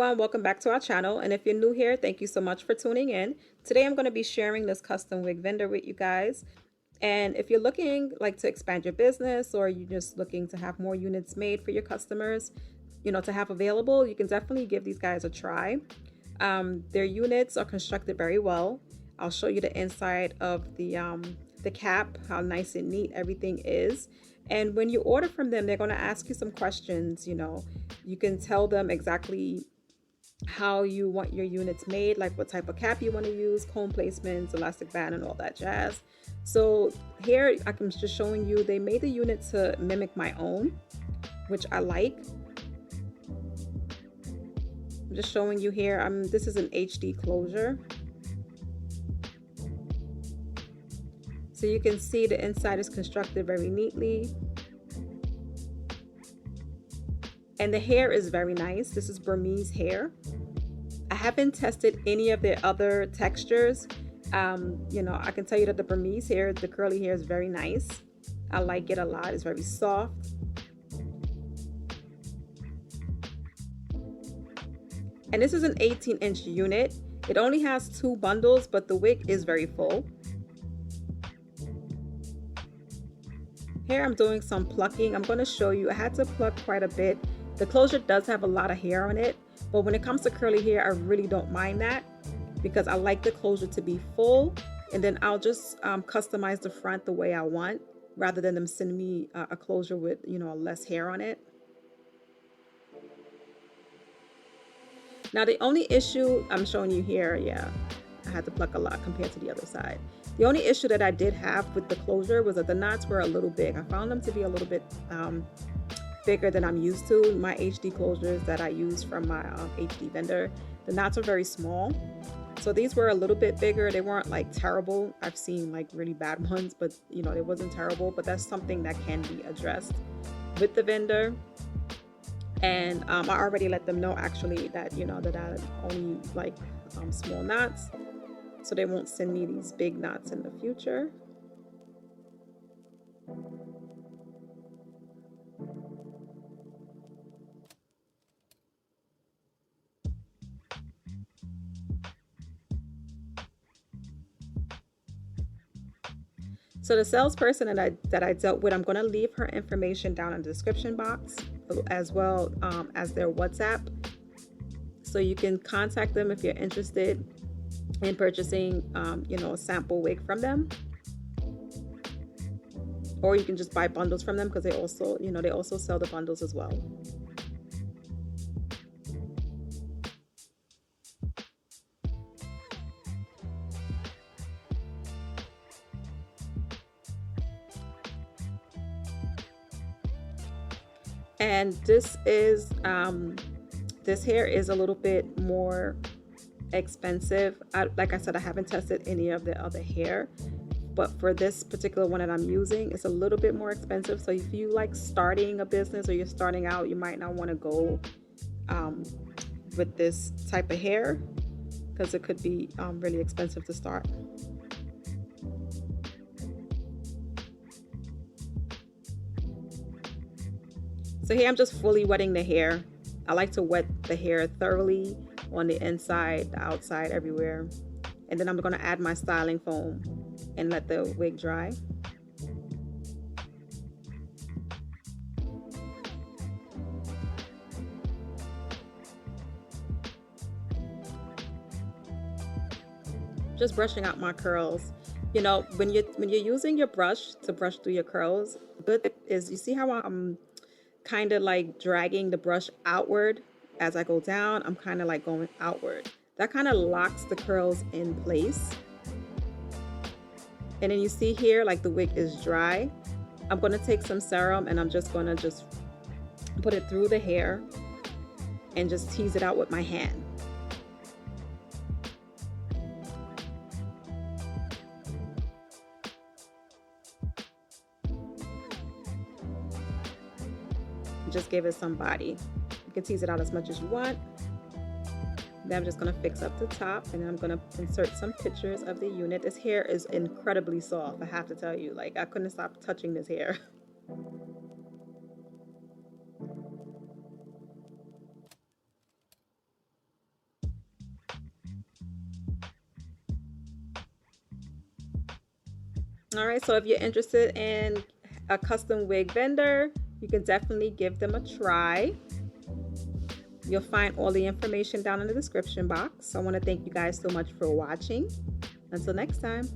everyone, welcome back to our channel. And if you're new here, thank you so much for tuning in. Today I'm going to be sharing this custom wig vendor with you guys. And if you're looking to expand your business, or you're just looking to have more units made for your customers, to have available, you can definitely give these guys a try. Their units are constructed very well. I'll show you the inside of the cap, how nice and neat everything is. And when you order from them, they're going to ask you some questions. You can tell them exactly how you want your units made, like what type of cap you want to use, comb placements, elastic band, and all that jazz. So here I'm just showing you, they made the unit to mimic my own, which I like. I'm just showing you here, this is an HD closure. So you can see the inside is constructed very neatly. And the hair is very nice. This is Burmese hair. I haven't tested any of their other textures. I can tell you that the Burmese hair, the curly hair, is very nice. I like it a lot. It's very soft. And this is an 18-inch unit. It only has 2 bundles, but the wig is very full. Here I'm doing some plucking. I'm going to show you. I had to pluck quite a bit. The closure does have a lot of hair on it, but when it comes to curly hair, I really don't mind that because I like the closure to be full, and then I'll just customize the front the way I want rather than them send me a closure with less hair on it. Now the only issue I'm showing you here, I had to pluck a lot compared to the other side. The only issue that I did have with the closure was that the knots were a little big. I found them to be a little bit bigger than I'm used to. My HD closures that I use from my HD vendor, the knots are very small. So these were a little bit bigger. They weren't terrible. I've seen really bad ones, but it wasn't terrible. But that's something that can be addressed with the vendor. And I already let them know actually that that I only like small knots, so they won't send me these big knots in the future. So the salesperson that I dealt with, I'm going to leave her information down in the description box, as well as their WhatsApp, so you can contact them if you're interested in purchasing a sample wig from them, or you can just buy bundles from them because they also sell the bundles as well. And this hair is a little bit more expensive. Like I said, I haven't tested any of the other hair, but for this particular one that I'm using, it's a little bit more expensive. So if you starting a business or you're starting out, you might not want to go with this type of hair because it could be really expensive to start. So here I'm just fully wetting the hair. I like to wet the hair thoroughly on the inside, the outside, everywhere. And then I'm going to add my styling foam and let the wig dry. Just brushing out my curls. When you're using your brush to brush through your curls, good is, you see how I'm kind of dragging the brush outward as I go down. I'm kind of going outward. That kind of locks the curls in place. And then you see here the wig is dry. I'm going to take some serum and I'm just going to put it through the hair and just tease it out with my hand. Just give it some body. You can tease it out as much as you want. Then I'm just going to fix up the top, and then I'm going to insert some pictures of the unit. This hair is incredibly soft, I have to tell you. I couldn't stop touching this hair. All right, so if you're interested in a custom wig vendor, you can definitely give them a try. You'll find all the information down in the description box. So I want to thank you guys so much for watching. Until next time.